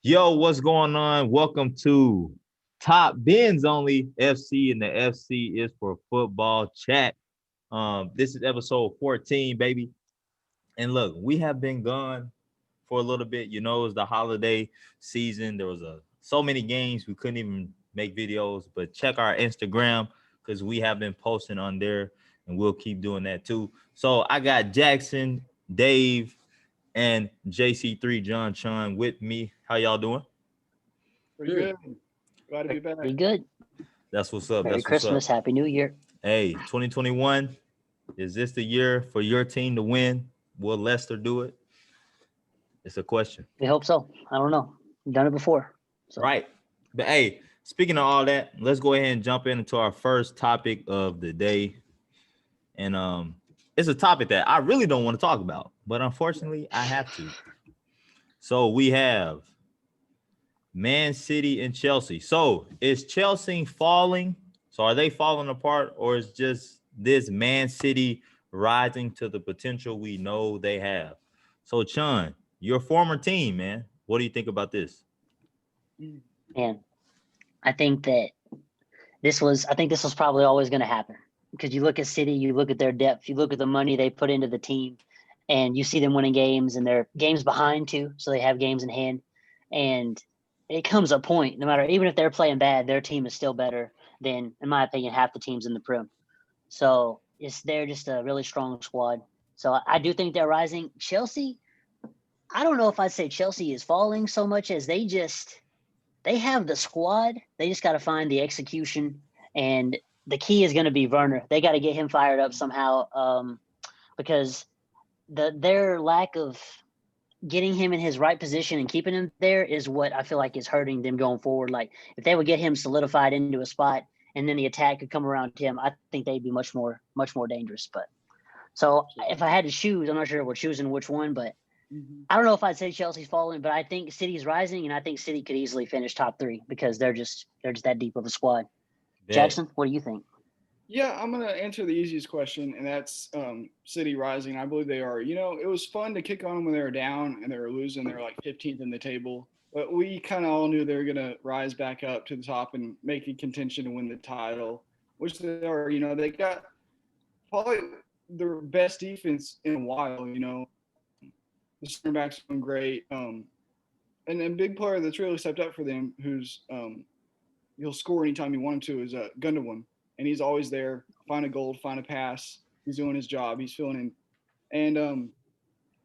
Yo, what's going on? Welcome to Top Bins Only FC, and the FC is for football chat. This is episode 14, baby. And look, we have been gone for a little bit. You know, it was the holiday season. There was so many games we couldn't even make videos, but check our Instagram because we have been posting on there, and we'll keep doing that too. So I got Jackson, Dave, and JC3 John Chun with me. How y'all doing? Pretty good. Glad to be back. Pretty good. That's what's up. Merry That's what's up. Christmas. Happy New Year. Hey, 2021. Is this the year for your team to win? Will Leicester do it? It's a question. We hope so. I don't know. We've done it before. So. Right. But hey, speaking of all that, let's go ahead and jump into our first topic of the day. And it's a topic that I really don't want to talk about, but unfortunately I have to. So we have Man City and Chelsea. So is Chelsea falling? So are they falling apart, or is just this Man City rising to the potential we know they have? So Chun, your former team, man, what do you think about this? Man, I think this was probably always going to happen, because you look at City, you look at their depth, you look at the money they put into the team, and you see them winning games, and they're games behind too, so they have games in hand. And it comes a point, no matter, even if they're playing bad, their team is still better than, in my opinion, half the teams in the Prem. So they're just a really strong squad. So I do think they're rising. Chelsea, I don't know if I'd say Chelsea is falling so much as they have the squad. They just got to find the execution, and the key is going to be Werner. They got to get him fired up somehow, because their lack of getting him in his right position and keeping him there is what I feel like is hurting them going forward. Like, if they would get him solidified into a spot and then the attack could come around him, I think they'd be much more dangerous. But so if I had to choose, I'm not sure we're choosing which one, but I don't know if I'd say Chelsea's falling, but I think City's rising, and I think City could easily finish top three because they're just that deep of a squad. Yeah. Jackson, what do you think? Yeah, I'm going to answer the easiest question, and that's City rising. I believe they are. You know, it was fun to kick on them when they were down and they were losing. They're like 15th in the table. But we kind of all knew they were going to rise back up to the top and make a contention to win the title, which they are. You know, they got probably their best defense in a while, you know. The center back's doing great. And a big player that's really stepped up for them, who's he'll score anytime you want him to, is Gundogan. And he's always there, find a goal, find a pass. He's doing his job. He's filling in. And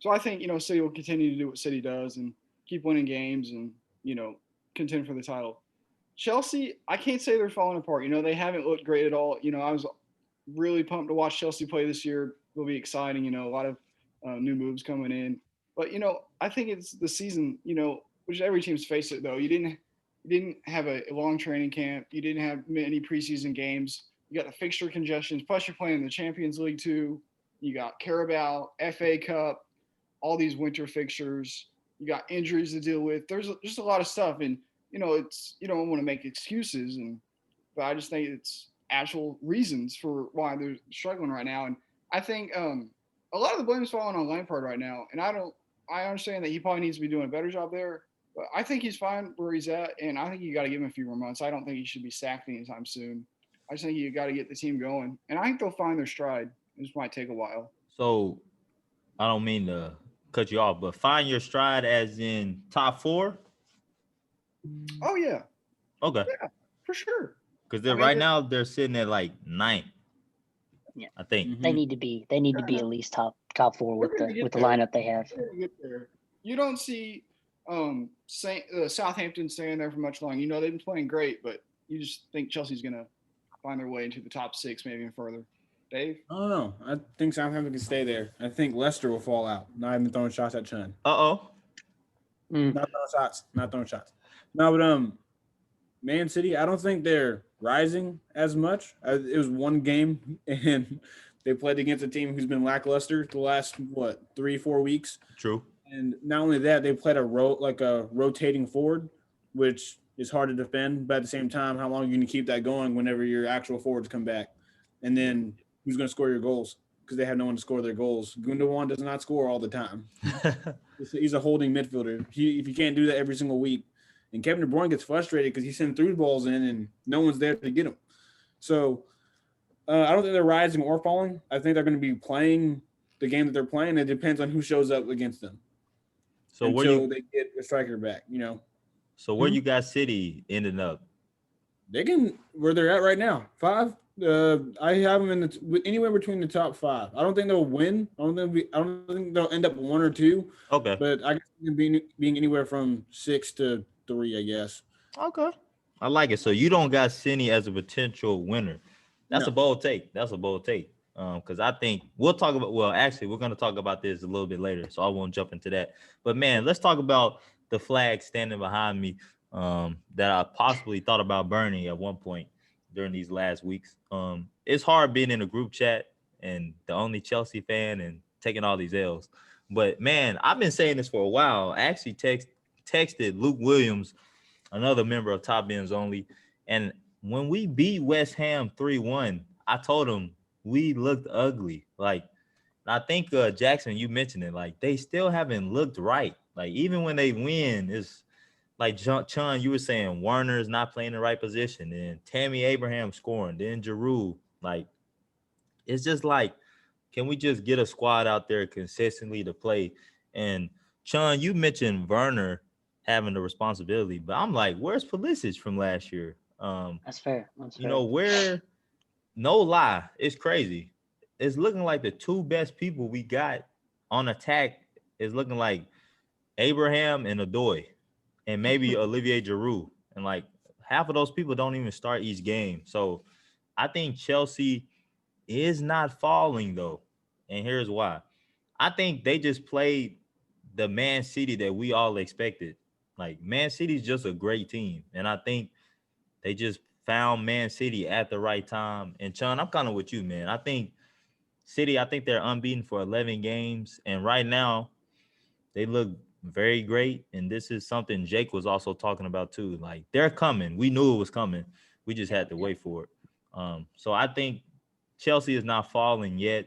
so I think, you know, City will continue to do what City does and keep winning games and, you know, contend for the title. Chelsea, I can't say they're falling apart. You know, they haven't looked great at all. You know, I was really pumped to watch Chelsea play this year. It'll be exciting, you know, a lot of new moves coming in. But, you know, I think it's the season, you know, which every team's faced it, though. You didn't have a long training camp. You didn't have many preseason games. You got the fixture congestions. Plus, you're playing in the Champions League, too. You got Carabao, FA Cup, all these winter fixtures. You got injuries to deal with. There's just a lot of stuff. And, you know, you don't want to make excuses. But I just think it's actual reasons for why they're struggling right now. And I think a lot of the blame is falling on Lampard right now. And I understand that he probably needs to be doing a better job there. But I think he's fine where he's at, and I think you got to give him a few more months. I don't think he should be sacked anytime soon. I just think you got to get the team going, and I think they'll find their stride. It just might take a while. So I don't mean to cut you off, but find your stride as in top four? Oh, yeah. Okay. Yeah, for sure. Because right now they're sitting at like 9th. Yeah, I think they need to be. They need to be at least top four with the lineup they have. You don't see Southampton staying there for much longer. You know, they've been playing great, but you just think Chelsea's going to find their way into the top 6, maybe even further. Dave? I don't know. I think Southampton can stay there. I think Leicester will fall out. Not even throwing shots at Chun. Uh-oh. Not throwing shots. No, but Man City, I don't think they're rising as much. It was one game, and they played against a team who's been lackluster the last, 3-4 weeks. True. And not only that, they played a rotating forward, which is hard to defend. But at the same time, how long are you going to keep that going whenever your actual forwards come back? And then who's going to score your goals? Because they have no one to score their goals. Gundogan does not score all the time. He's a holding midfielder. If you can't do that every single week, And Kevin De Bruyne gets frustrated because he's sending through balls in and no one's there to get him. So I don't think they're rising or falling. I think they're going to be playing the game that they're playing. It depends on who shows up against them. So until they get a striker back, So where you got City ending up? They can where they're at right now. 5. I have them in anywhere between the top 5. I don't think they'll win. I don't think they'll end up 1 or 2. Okay. But I guess being anywhere from 6 to 3, I guess. Okay. I like it. So you don't got City as a potential winner. That's No. a bold take. Because I think we'll talk about. Well, actually, we're going to talk about this a little bit later, so I won't jump into that. But man, let's talk about the flag standing behind me that I possibly thought about burning at one point during these last weeks. It's hard being in a group chat and the only Chelsea fan and taking all these L's. But man, I've been saying this for a while. I actually texted Luke Williams, another member of Top Bins Only, and when we beat West Ham 3-1, I told him we looked ugly. Like, I think Jackson, you mentioned it. Like, they still haven't looked right. Like, even when they win, it's like Chun, you were saying Warner's not playing the right position, and Tammy Abraham scoring, then Giroud. Like, it's just like, can we just get a squad out there consistently to play? And Chun, you mentioned Werner having the responsibility, but I'm like, where's Pulisic from last year? That's fair. Where, no lie, it's crazy. It's looking like the 2 best people we got on attack is looking like Abraham and Adoy, and maybe Olivier Giroud. And like half of those people don't even start each game. So I think Chelsea is not falling though. And here's why. I think they just played the Man City that we all expected. Like, Man City's just a great team. And I think they just found Man City at the right time. And Chun, I'm kind of with you, man. I think they're unbeaten for 11 games. And right now, they look very great. And this is something Jake was also talking about too. Like, they're coming. We knew it was coming. We just had to wait for it. So I think Chelsea is not falling yet.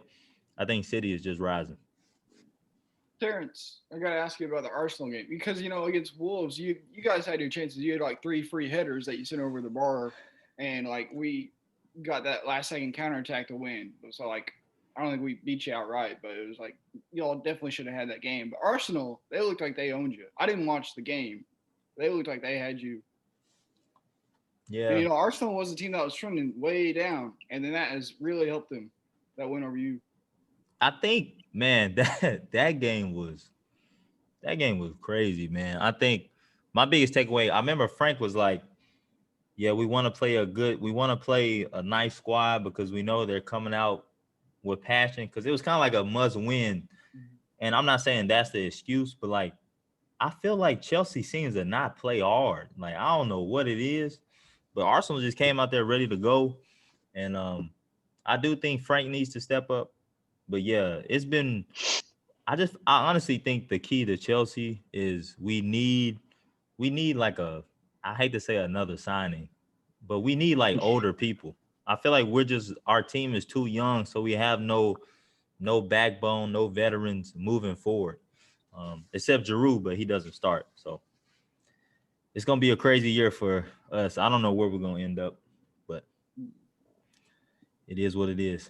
I think City is just rising. Terrence, I got to ask you about the Arsenal game because, against Wolves, you guys had your chances. You had like 3 free headers that you sent over the bar, and like we got that last second counterattack to win. So like, I don't think we beat you outright, but it was like y'all definitely should have had that game. But Arsenal, they looked like they owned you. I didn't watch the game. They looked like they had you. Yeah. And, Arsenal was a team that was trending way down, and then that has really helped them. That win over you. I think, man, that game was crazy, man. I think my biggest takeaway, I remember Frank was like, yeah, we want to play a nice squad because we know they're coming out with passion, because it was kind of like a must win. And I'm not saying that's the excuse, but like, I feel like Chelsea seems to not play hard. Like, I don't know what it is, but Arsenal just came out there ready to go. And I do think Frank needs to step up. But yeah, I honestly think the key to Chelsea is we need like I hate to say another signing, but we need like older people. I feel like our team is too young, so we have no backbone, no veterans moving forward, except Giroud, but he doesn't start. So it's going to be a crazy year for us. I don't know where we're going to end up, but it is what it is.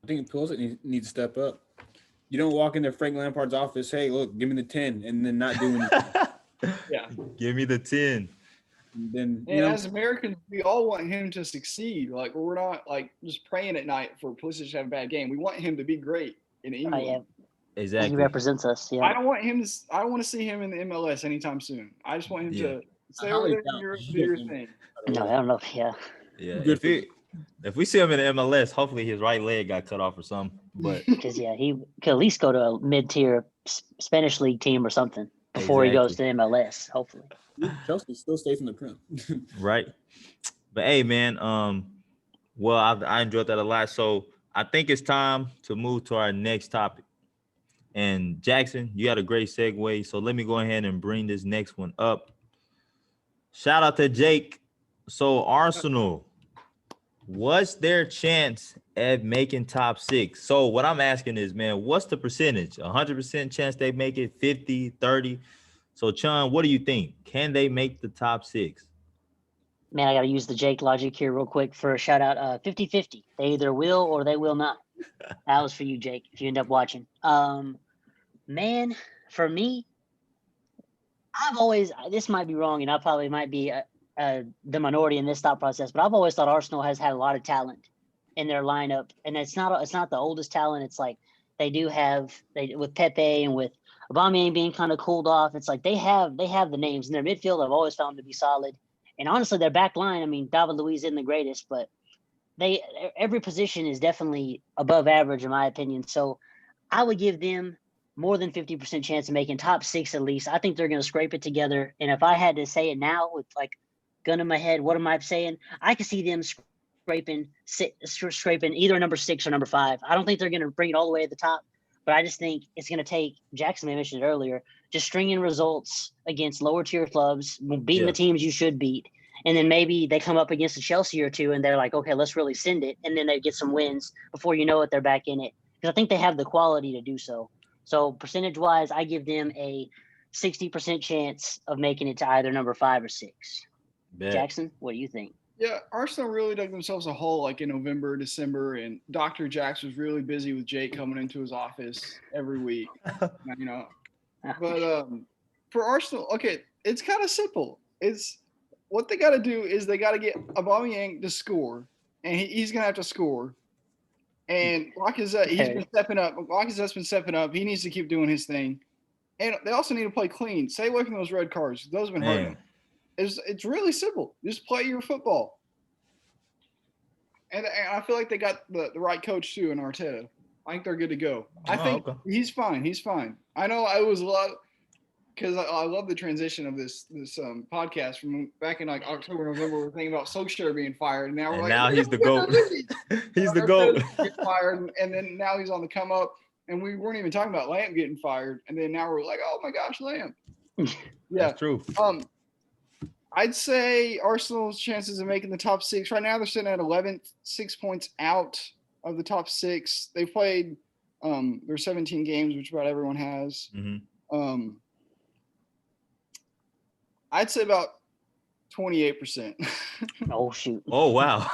I think Pulisic needs to step up. You don't walk into Frank Lampard's office, hey, look, give me the 10, and then not do anything. Yeah. Give me the 10. Then, as Americans, we all want him to succeed. Like, we're not like just praying at night for Pulisic to have a bad game. We want him to be great in England. Yeah. Exactly. He represents us. Yeah. I don't want to see him in the MLS anytime soon. I just want him to stay over there and do your thing. No, I don't know. Yeah. Yeah. If we see him in the MLS, hopefully his right leg got cut off or something. But because he could at least go to a mid-tier Spanish league team or something before he goes to MLS. Hopefully. Chelsea still stays in the Prem. Right. But hey, man, well, I enjoyed that a lot. So I think it's time to move to our next topic. And Jackson, you had a great segue. So let me go ahead and bring this next one up. Shout out to Jake. So Arsenal, what's their chance at making top 6? So what I'm asking is, man, what's the percentage? 100% chance they make it, 50, 30? So, Chun, what do you think? Can they make the top 6? Man, I got to use the Jake logic here real quick for a shout out. 50-50. They either will or they will not. That was for you, Jake, if you end up watching. Man, for me, I've always, this might be wrong, and I probably might be the minority in this thought process, but I've always thought Arsenal has had a lot of talent in their lineup, and it's not the oldest talent. It's like they do have with Pepe and with Aubameyang being kind of cooled off. It's like they have the names in their midfield. I've always found to be solid, and honestly, their back line. I mean, David Luiz isn't the greatest, but every position is definitely above average in my opinion. So I would give them more than 50% chance of making top 6 at least. I think they're going to scrape it together. And if I had to say it now with like gun in my head, what am I saying? I could see them scraping either number 6 or number 5. I don't think they're going to bring it all the way to the top, but I just think it's going to take, Jackson mentioned it earlier, just stringing results against lower tier clubs, beating the teams you should beat. And then maybe they come up against a Chelsea or two and they're like, okay, let's really send it. And then they get some wins before you know it, they're back in it. Because I think they have the quality to do so. So percentage-wise, I give them a 60% chance of making it to either number 5 or 6. Bet. Jackson, what do you think? Yeah, Arsenal really dug themselves a hole like in November, December, and Dr. Jax was really busy with Jake coming into his office every week. You know, but for Arsenal, okay, it's kind of simple. It's what they got to do is they got to get Aubameyang to score, and he's gonna have to score. And Lacazette, he's been stepping up. Lacazette's been stepping up. He needs to keep doing his thing. And they also need to play clean. Stay away from those red cards. Those have been hurting. It's really simple. Just play your football. And I feel like they got the right coach too in Arteta. I think they're good to go. I think he's fine. He's fine. I know I was a lot because I love the transition of this podcast from back in like October, November. We're thinking about Solskjaer being fired, and now we're like, now he's the GOAT. He's the GOAT. Fired, and then now he's on the come up, and we weren't even talking about Lamp getting fired, and then now we're like, oh my gosh, Lamp. Yeah, that's true. I'd say Arsenal's chances of making the top 6 right now, they're sitting at 11th, 6 points out of the top 6. They've played their 17 games, which about everyone has. Mm-hmm. I'd say about 28%. Oh shoot! Oh wow!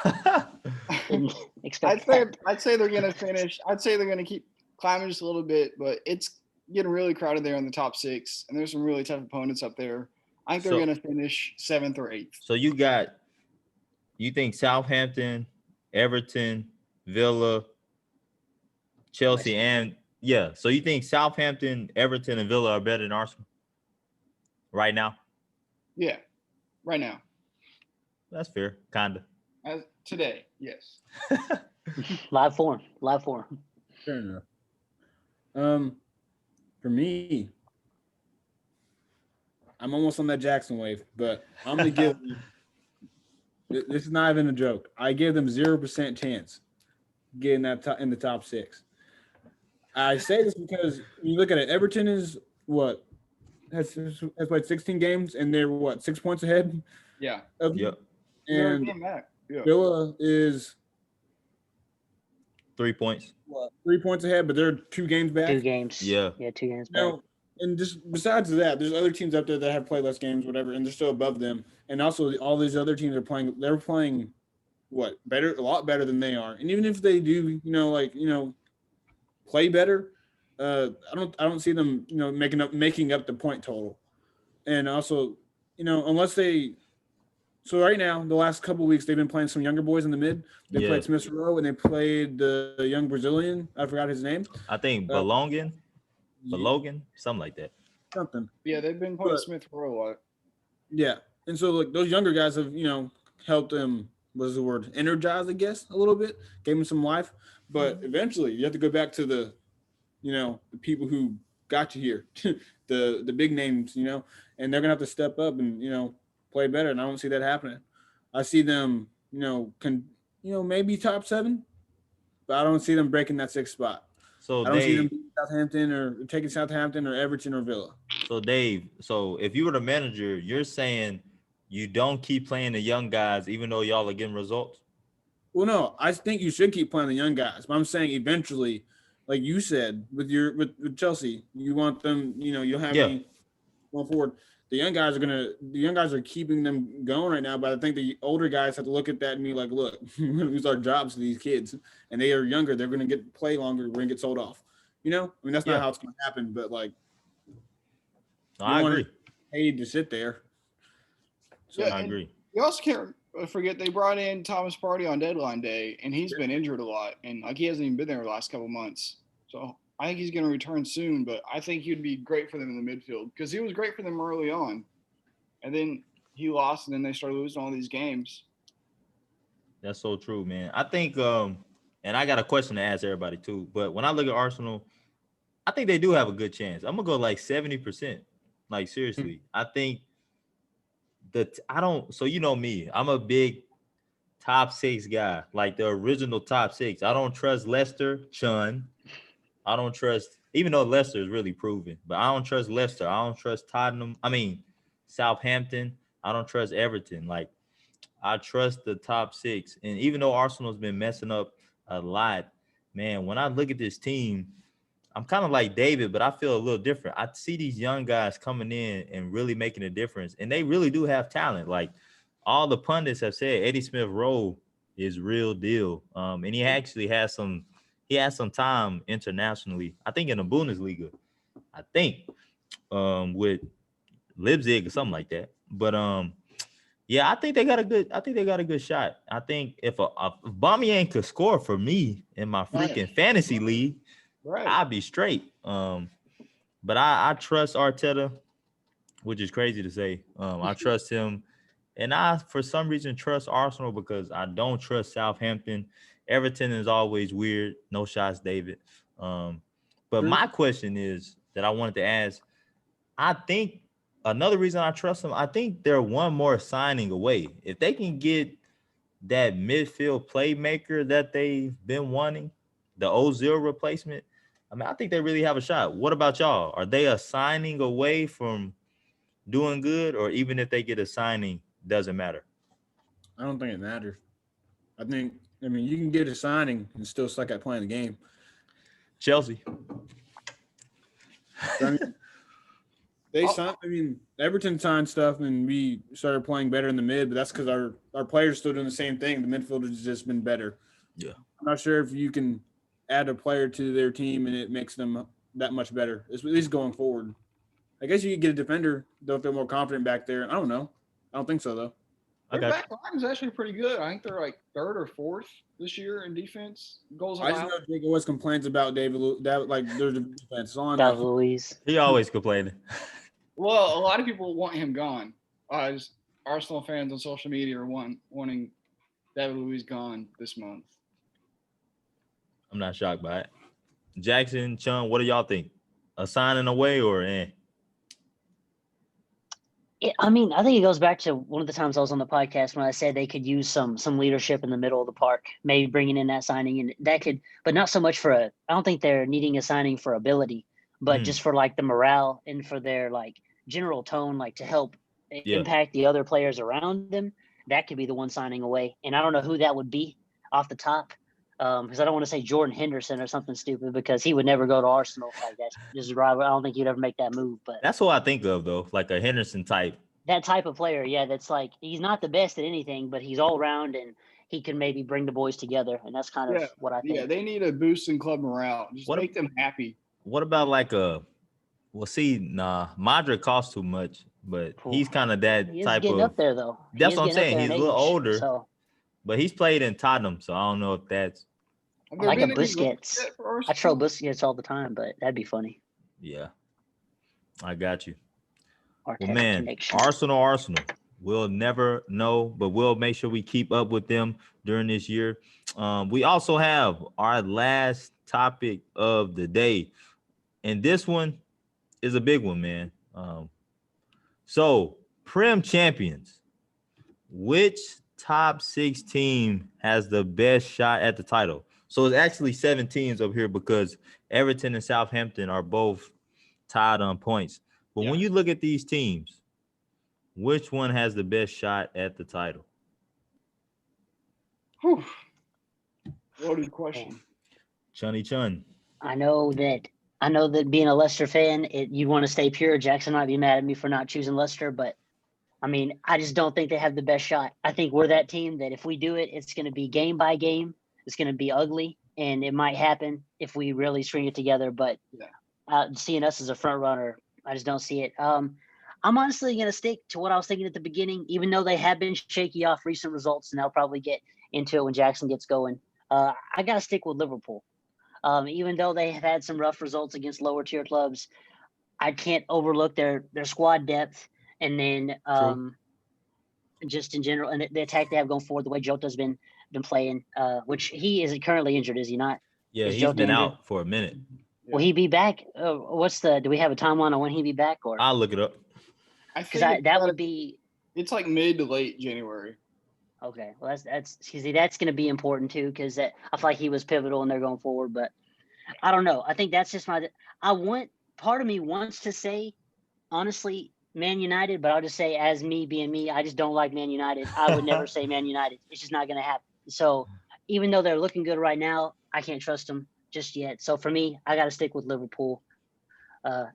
I'd say they're gonna finish. I'd say they're gonna keep climbing just a little bit, but it's getting really crowded there in the top 6, and there's some really tough opponents up there. I think they're gonna finish 7th or 8th. So you think Southampton, Everton, Villa, Chelsea, so you think Southampton, Everton, and Villa are better than Arsenal right now? Yeah, right now. That's fair, kinda. As today, yes. Live form. Fair enough. For me, I'm almost on that Jackson wave, but I'm gonna give. This is not even a joke. I give them 0% chance getting that in the top 6. I say this because when you look at it, Everton is what has played 16 games and they're 6 points ahead. Yeah. Yep. And Villa is 3 points. 3 points ahead, but they're 2 games back. 2 games. Yeah. 2 games back. And just besides that, there's other teams up there that have played less games, whatever, and they're still above them. And also, all these other teams are playing. They're playing better, a lot better than they are. And even if they do, play better, I don't see them, making up the point total. And also, unless they. So right now, the last couple of weeks, they've been playing some younger boys in the mid. They played Smith Rowe and they played the young Brazilian. I forgot his name. I think Balogun, something like that. Something. Yeah, they've been playing Smith Rowe a lot. Yeah, and so those younger guys have helped them. What's the word? Energize, I guess, a little bit. Gave them some life, but eventually you have to go back to the people who got you here, the big names, and they're gonna have to step up and play better, and I don't see that happening. I see them, maybe top 7, but I don't see them breaking that 6th spot. So I don't see them beating Southampton or taking Southampton or Everton or Villa. So Dave, if you were the manager, you're saying you don't keep playing the young guys even though y'all are getting results? Well, no, I think you should keep playing the young guys, but I'm saying eventually, like you said, with Chelsea, you want them, you'll have going forward. The young guys are keeping them going right now, but I think the older guys have to look at that and be like, look, we're going to lose our jobs to these kids, and they are younger. They're going to play longer. We're going to get sold off. You know, I mean, that's not how it's going to happen, but like, No, I agree. Paid to sit there. So I agree. You also can't forget they brought in Thomas Partey on deadline day, and he's been injured a lot, and like he hasn't even been there the last couple of months. So I think he's going to return soon, but I think he'd be great for them in the midfield because he was great for them early on, and then he lost, and then they started losing all these games. That's so true, man. I think, and I got a question to ask everybody too. But when I look at Arsenal, I think they do have a good chance. I'm gonna go like 70%. Like seriously, I think So you know me, I'm a big top 6 guy, like the original top 6. I don't trust Leicester, Chun. I don't trust, even though Leicester is really proven, but I don't trust Leicester. I don't trust Tottenham. I mean, Southampton. I don't trust Everton. Like, I trust the top 6. And even though Arsenal's been messing up a lot, man, when I look at this team, I'm kind of like David, but I feel a little different. I see these young guys coming in and really making a difference, and they really do have talent. Like all the pundits have said, Eddie Smith Rowe is real deal. And he actually has some time internationally. I think in the Bundesliga. I think with Leipzig or something like that. But yeah, I think they got a good shot. I think if Aubameyang could score for me in my freaking fantasy league, I'll be straight. But I trust Arteta, which is crazy to say. I trust him. And I, for some reason, trust Arsenal because I don't trust Southampton. Everton is always weird. No shots, David. But my question is that I wanted to ask, I think another reason I trust them, I think they're one more signing away. If they can get that midfield playmaker that they've been wanting, the Ozil replacement, I mean, I think they really have a shot. What about y'all? Are they a signing away from doing good, or even if they get a signing, doesn't matter? I don't think it matters. I mean, you can get a signing and still suck at playing the game. Chelsea. So, Everton signed stuff and we started playing better in the mid, but that's because our players still doing the same thing. The midfield has just been better. Yeah. I'm not sure if you can add a player to their team and it makes them that much better, at least going forward. I guess you could get a defender. They'll feel more confident back there. I don't know. I don't think so, though. Their back line is actually pretty good. I think they're like 3rd or 4th this year in defense. Goals allowed. I just know Jake always complains about their defense on. David Luiz. He always complaining. Well, a lot of people want him gone. Arsenal fans on social media are wanting David Luiz gone this month. I'm not shocked by it. Jackson, Chun, what do y'all think? A signing away or eh? I think it goes back to one of the times I was on the podcast when I said they could use some leadership in the middle of the park, maybe bringing in that signing, and that could, but not so much I don't think they're needing a signing for ability, but just for like the morale and for their like general tone, like to help impact the other players around them. That could be the one signing away, and I don't know who that would be off the top, because I don't want to say Jordan Henderson or something stupid because he would never go to Arsenal like that. I don't think he'd ever make that move. But that's what I think of though, like a Henderson type. That type of player, yeah. That's like he's not the best at anything, but he's all around and he can maybe bring the boys together, and that's kind of what I think. Yeah, they need a boost in club morale. Just make them happy. What about like Modric costs too much, but he's kind of that he's type getting of. Up there though. That's what I'm saying. He's a little older, so. But he's played in Tottenham, so I don't know if that's. Like a Busquets. I throw Busquets all the time, but that'd be funny. Yeah, I got you. Arteta well, man, Arsenal. We'll never know, but we'll make sure we keep up with them during this year. We also have our last topic of the day, and this one is a big one, man. So, Prem champions, which top 6 team has the best shot at the title? So it's actually 7 teams up here because Everton and Southampton are both tied on points. But when you look at these teams, which one has the best shot at the title? Loaded question. Chun. I know that I know that being a Leicester fan, you want to stay pure. Jackson might be mad at me for not choosing Leicester, but I mean, I just don't think they have the best shot. I think we're that team that if we do it, it's going to be game by game. It's going to be ugly, and it might happen if we really string it together. But seeing us as a front runner, I just don't see it. I'm honestly going to stick to what I was thinking at the beginning, even though they have been shaky off recent results, and I'll probably get into it when Jackson gets going. I got to stick with Liverpool. Even though they have had some rough results against lower tier clubs, I can't overlook their squad depth, and then just in general, and the attack they have going forward, the way Jota's been playing, which he is currently injured, is he not? Yeah, Is he's Jota been injured? out for a minute. Will he be back? Do we have a timeline on when he'll be back? Or I'll look it up. I because think that would be it's like mid to late January. okay. Well, that's going to be important too, because I feel like he was pivotal and they're going forward. But I don't know. I think that's just part of me wants to say, honestly, Man United, but I'll just say, as me being me, I just don't like Man United. I would never say Man United. It's just not going to happen. So even though they're looking good right now, I can't trust them just yet. So for me, I got to stick with Liverpool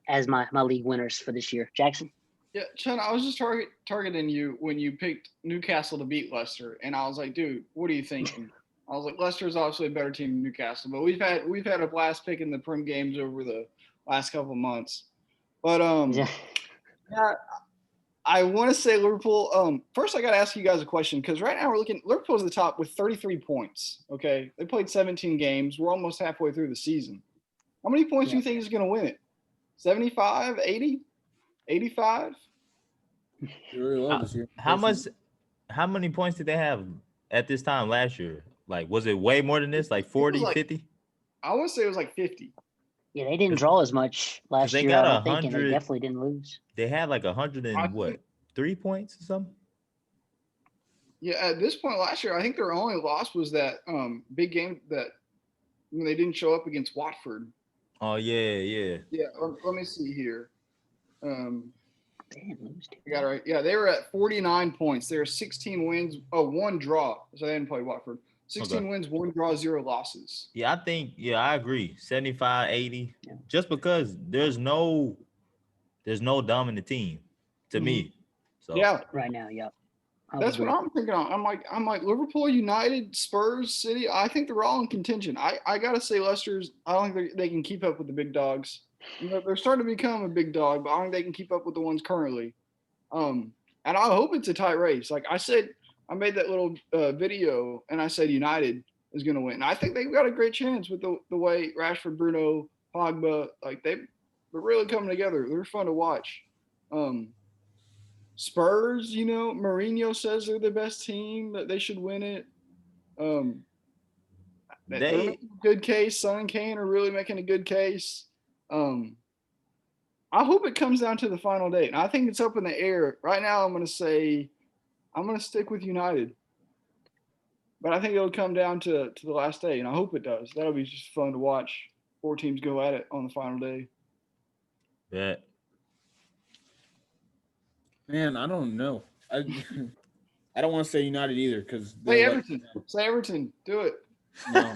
as my league winners for this year. Jackson? Yeah, Chun, I was just targeting you when you picked Newcastle to beat Leicester, and I was like, dude, what are you thinking? I was like, Leicester's obviously a better team than Newcastle, but we've had a blast picking the Prem games over the last couple of months. But yeah, I want to say Liverpool. First, I got to ask you guys a question, because right now we're looking. Liverpool's at the top with 33 points. Okay, they played 17 games. We're almost halfway through the season. How many points do you think is going to win it? 75, 80, 85? Really low this year. How many points did they have at this time last year? Like, was it way more than this? Like 40, 50? I want to say it was like 50. Yeah, they didn't draw as much last they year, got I don't think, and they 100 definitely didn't lose. They had like 3 points or something? Yeah, at this point last year, I think their only loss was that big game that when they didn't show up against Watford. Oh, yeah. Yeah, let me see here. They didn't lose. I got it right. Yeah, they were at 49 points. There were 16 wins, 1 draw. So they didn't play Watford. 16 wins, 1 draw, 0 losses. Yeah, I agree. 75, 80. Yeah. Just because there's no dominant team to me. So yeah, right now, yeah. That's what I'm thinking of. I'm like Liverpool, United, Spurs, City. I think they're all in contention. I gotta say Leicester's. I don't think they can keep up with the big dogs. You know, they're starting to become a big dog, but I don't think they can keep up with the ones currently. And I hope it's a tight race. Like I said, I made that little video and I said United is going to win. I think they've got a great chance with the way Rashford, Bruno, Pogba, like they're really coming together. They're fun to watch. Spurs, you know, Mourinho says they're the best team, that they should win it. They're making a good case. Son and Kane are really making a good case. I hope it comes down to the final date. And I think it's up in the air. Right now, I'm going to stick with United. But I think it'll come down to the last day, and I hope it does. That'll be just fun to watch 4 teams go at it on the final day. Yeah. Man, I don't know. I don't want to say United either because say Everton. Say Everton. Do it. No.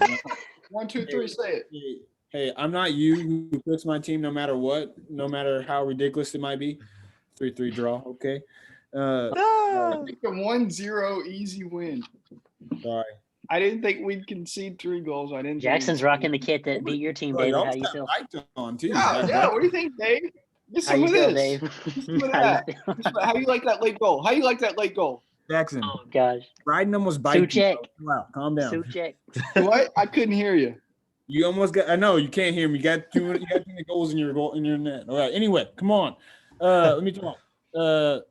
1, 2, 3. Say it. Hey, I'm not you who picks my team no matter what, no matter how ridiculous it might be. 3-3 draw. Okay. I think a 1-0 easy win. Sorry. I didn't think we'd concede 3 goals. I didn't. Jackson's rocking the kit that beat your team, David. How you feel? On too. Yeah. What do you think, Dave? Get some of this. Get some of that. How you like that late goal? Jackson. Oh gosh. Riding almost biting. Suchek. Wow, calm down. Suchek. What? I couldn't hear you. You almost got. I know you can't hear me. You got too many goals in your net. All right. Anyway, come on. Let me talk. I'm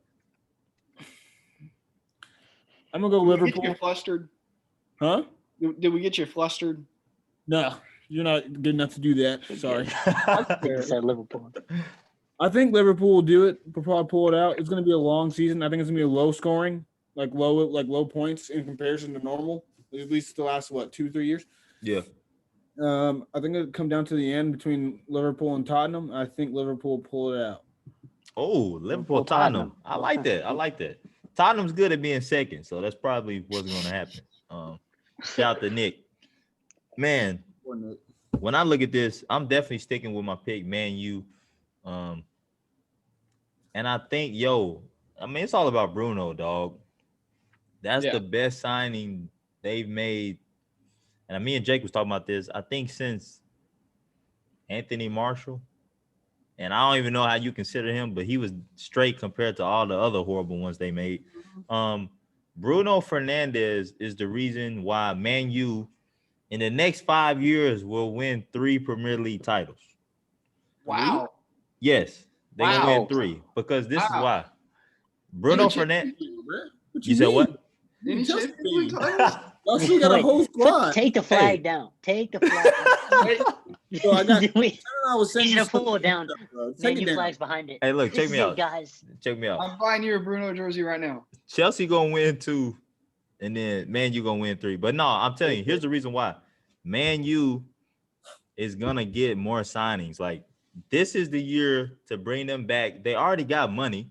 gonna go Liverpool. Did we get you flustered? Huh? Did we get you flustered? No, you're not good enough to do that. Sorry. I said Liverpool. I think Liverpool will do it. We'll probably pull it out. It's going to be a long season. I think it's going to be a low scoring, like low points in comparison to normal. At least the last 2-3 years. Yeah. I think it'll come down to the end between Liverpool and Tottenham. I think Liverpool will pull it out. Oh, Liverpool, Tottenham. I like that. Tottenham's good at being second, so that's probably what's going to happen. Shout out to Nick. Man, when I look at this, I'm definitely sticking with my pick, Man U. Um, and I think, I mean, it's all about Bruno, dog. That's Yeah. the best signing they've made. And me and Jake was talking about this. I think since Anthony Marshall, and I don't even know how you consider him, but he was straight compared to all the other horrible ones they made. Um, Bruno Fernandez is the reason why Man U in the next 5 years will win 3 Premier League titles. Wow. Yes, they're gonna win Wow. 3 because this is Wow. why. Bruno Any Fernandez. What You said mean? what? Any Chelsea Champions League fan. titles? Y'all still got a Wait, whole squad. take the flag Hey. down. Take the flag down. Wait, So I got. We- I was Easy sending to pull it down. Take Man, it you down. flags behind it. Hey, look, This check is me it, out. guys. Check me out. I'm buying you a Bruno jersey right now. Chelsea gonna win 2, and then Man U gonna win 3. But no, I'm telling you, here's the reason why. Man U is gonna get more signings. Like, this is the year to bring them back. They already got money,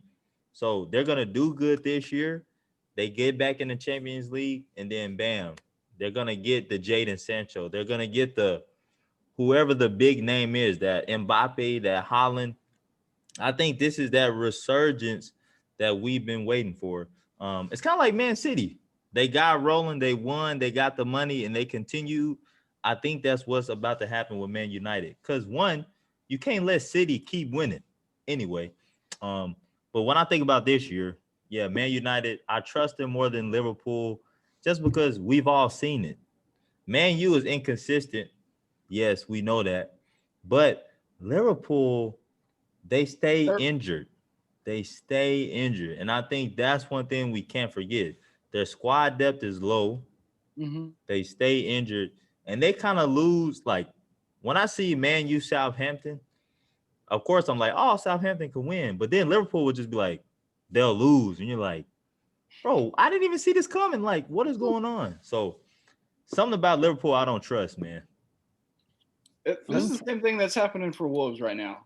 so they're gonna do good this year. They get back in the Champions League, and then bam, they're gonna get the Jadon Sancho. They're gonna get the whoever the big name is, that Mbappe, that Holland. I think this is that resurgence that we've been waiting for. It's kind of like Man City. They got rolling, they won, they got the money, and they continue. I think that's what's about to happen with Man United. Because one, you can't let City keep winning anyway. But when I think about this year, yeah, Man United, I trust them more than Liverpool just because we've all seen it. Man U is inconsistent. Yes, we know that. But Liverpool, they stay injured. They stay injured. And I think that's one thing we can't forget. Their squad depth is low. Mm-hmm. They stay injured. And they kind of lose. Like, when I see Man U Southampton, of course, I'm like, oh, Southampton can win. But then Liverpool would just be like, they'll lose. And you're like, bro, I didn't even see this coming. Like, what is going on? So, something about Liverpool I don't trust, man. This is the same thing that's happening for Wolves right now.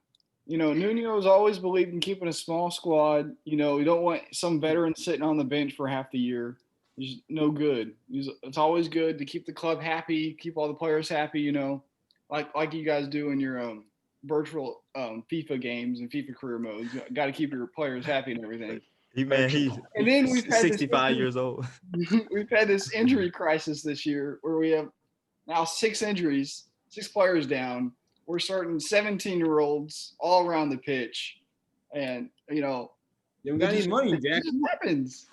You know, Nuno's always believed in keeping a small squad. You know, you don't want some veteran sitting on the bench for half the year. He's no good. It's always good to keep the club happy, keep all the players happy. You know, like you guys do in your virtual FIFA games and FIFA career modes. You got to keep your players happy and everything. He's And then we've had 65 years old. We've had this injury crisis this year where we have now 6 injuries, 6 players down. We're starting 17-year-olds all around the pitch. And, you know, You don't got any money, Jack. It just happens.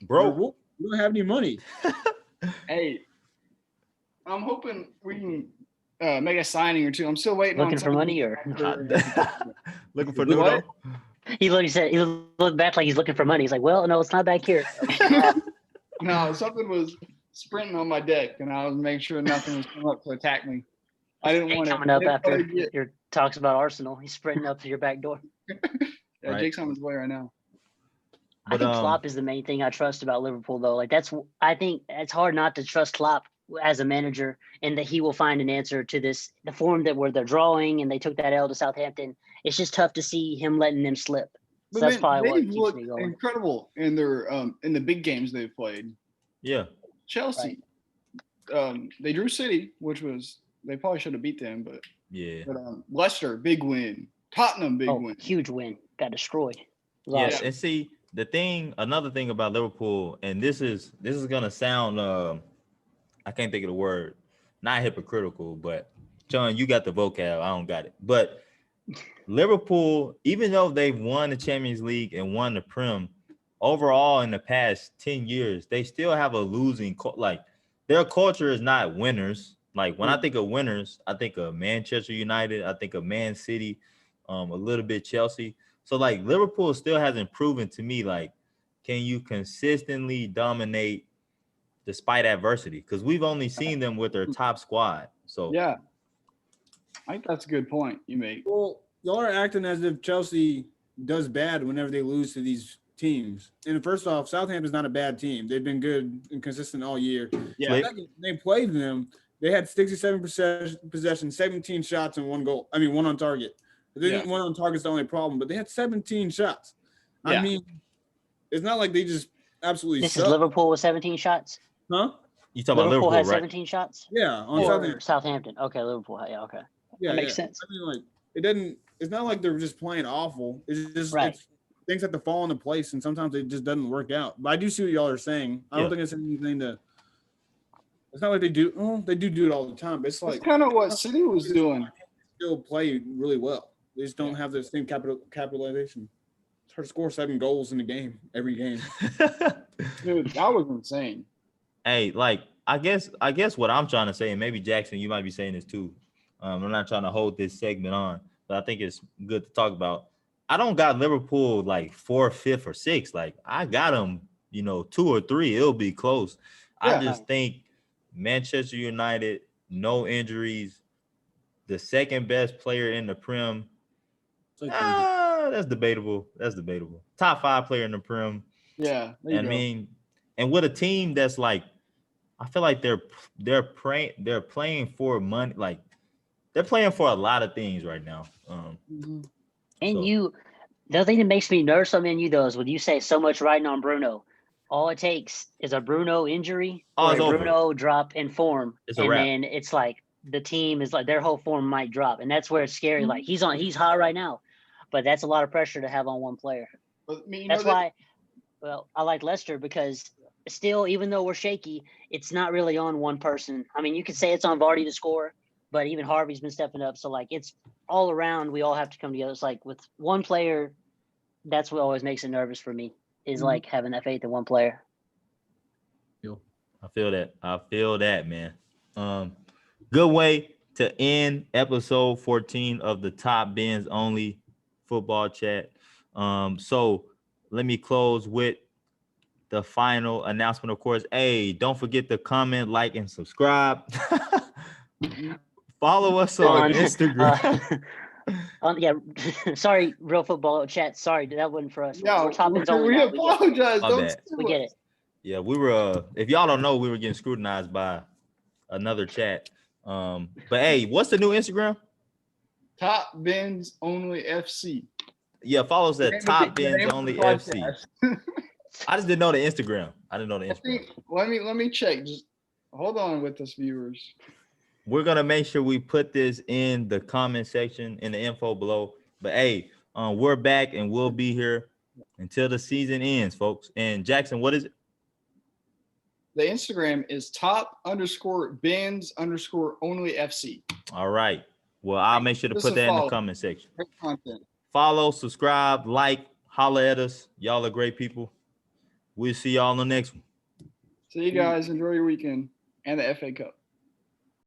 Bro, you don't have any money. Hey, I'm hoping we can make a signing or two. I'm still waiting Looking on for money or looking for What? Nuno. he said he looked back like he's looking for money. He's like, well, no, it's not back here. No, something was sprinting on my deck, and I was making sure nothing was coming up to attack me. I didn't want to. Coming up after your talks about Arsenal. He's sprinting up to your back door. Yeah, Right. Jake's on his way right now. I think Klopp is the main thing I trust about Liverpool, though. Like I think it's hard not to trust Klopp as a manager, and that he will find an answer to this. The form that where they're drawing, and they took that L to Southampton. It's just tough to see him letting them slip. So But that's man, probably what they've keeps looked me going. incredible in their in the big games they've played. Yeah. Chelsea, they drew City, which was they probably should have beat them, but Yeah. Leicester, big win. Tottenham, big win. Huge win. Got destroyed. Yeah, Lost. and see another thing about Liverpool, and this is gonna sound I can't think of the word, not hypocritical, but John, you got the vocab, I don't got it. But Liverpool, even though they've won the Champions League and won the Prem, overall in the past 10 years, they still have a losing like their culture is not winners. Like when I think of winners, I think of Manchester United, I think of Man City, a little bit Chelsea. So like Liverpool still hasn't proven to me, like, can you consistently dominate despite adversity? Because we've only seen them with their top squad. So yeah, I think that's a good point you make. Well, y'all are acting as if Chelsea does bad whenever they lose to these teams. And first off, Southampton's not a bad team. They've been good and consistent all year. Yeah. Second, they played them. They had 67% possession, 17 shots, and 1 goal. I mean, 1 on target. They didn't 1 on target's the only problem, but they had 17 shots. Yeah. I mean, it's not like they just absolutely This suck. is Liverpool with 17 shots. Huh? You talking about Liverpool Liverpool, had right? 17 shots? Yeah, on Or Southampton. Southampton. Okay, Liverpool. Yeah, okay. Yeah, That makes yeah. sense. I mean, like it doesn't. It's not like they're just playing awful. It's just Right. it's things have to fall into place, and sometimes it just doesn't work out. But I do see what y'all are saying. I Yeah. don't think it's anything to. It's not like they do. Well, they do it all the time. But it's That's like kind of what City was doing. still play really well. They just don't have the same capitalization. It's hard to score 7 goals in a game every game. Dude, that was insane. Hey, like I guess what I'm trying to say, and maybe Jackson, you might be saying this too. I'm not trying to hold this segment on, but I think it's good to talk about. I don't got Liverpool like 4th, 5th, or 6th. Like I got them, 2 or 3. It'll be close. I Yeah. just think Manchester United, no injuries, the second best player in the Prem. It's like That's debatable. Top 5 player in the Prem. Yeah. There you I go. mean, and with a team that's like, I feel like they're playing for money. Like they're playing for a lot of things right now. And So- the thing that makes me nervous on Man U though is when you say so much riding on Bruno. All it takes is a Bruno injury or it's a over. Bruno drop in form, It's a and wrap. then it's like the team is like their whole form might drop, and that's where it's scary. Like he's hot right now, but that's a lot of pressure to have on one player. But, I mean, That's why, well, I like Leicester because still, even though we're shaky, it's not really on one person. I mean, you could say it's on Vardy to score, but even Harvey's been stepping up. So like it's all around. We all have to come together. It's like with one player, that's what always makes it nervous for me. Is like having that faith in one player. I feel that, man. Good way to end episode 14 of the Top Bins Only Football Chat. So let me close with the final announcement, of course. Hey, don't forget to comment, like, and subscribe. Follow us on Instagram. Yeah, sorry, Real Football Chat. Sorry, that wasn't for us. Yeah, We're Top Bins Only we now. apologize. My Don't bad. sue We get us. it. Yeah, we were. If y'all don't know, we were getting scrutinized by another chat. But hey, what's the new Instagram? Top Bins Only FC. Yeah, follow us at Top Bins Only FC. podcast. I just didn't know the Instagram. I didn't know the I Instagram. think, let me check. Just hold on with us, viewers. We're gonna make sure we put this in the comment section in the info below. But hey, we're back and we'll be here until the season ends, folks. And Jackson, what is it? The Instagram is top_bins_only FC. All right. Well, I'll make sure to put that in the comment section. Great content. Follow, subscribe, like, holler at us. Y'all are great people. We'll see y'all on the next one. See you guys. Enjoy your weekend and the FA Cup.